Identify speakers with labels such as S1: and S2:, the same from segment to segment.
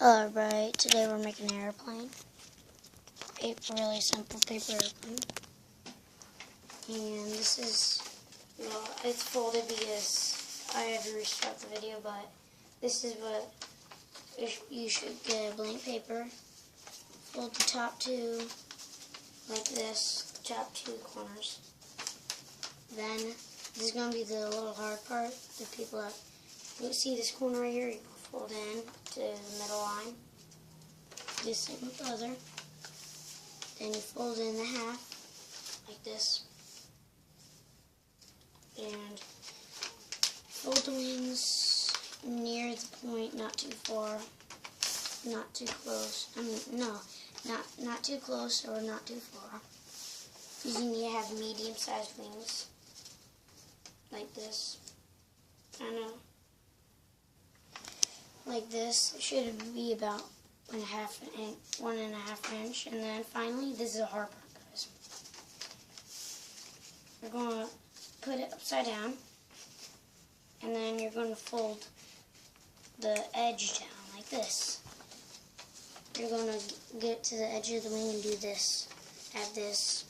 S1: Hello everybody, today we're making an airplane. A really simple paper airplane. And this is, well, it's folded because I had to restart the video, but this is what you should get: a blank paper. Fold the top two like this, top two corners. Then, this is going to be the little hard part. The people that, you see this corner right here, you fold in to the middle line. Do the same with the other. Then you fold in the half, like this. And fold the wings near the point, not too far, not too close. Not too close or not too far. Because you need to have medium-sized wings, like this. I know. Like this. It should be about 1.5 inch. And then finally, this is a hard part, guys. You're going to put it upside down, and then you're going to fold the edge down like this. You're going to get to the edge of the wing and do this. Add this.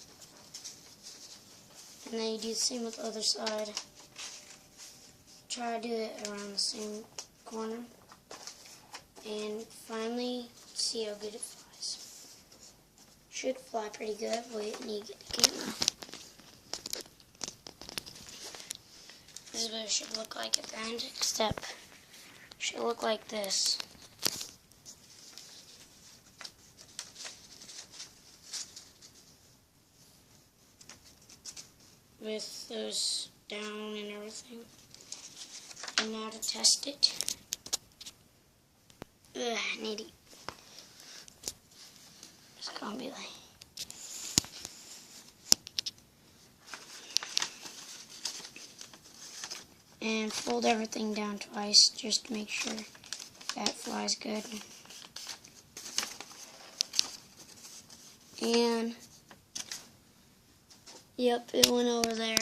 S1: And then you do the same with the other side. Try to do it around the same corner. And finally, see how good it flies. Should fly pretty good. Wait, I need to get the camera. This is what it should look like at the end, except it should look like this. With those down and everything. And now to test it. Ugh, I need it. It's gonna be like. And fold everything down twice just to make sure that flies good. And yep, it went over there.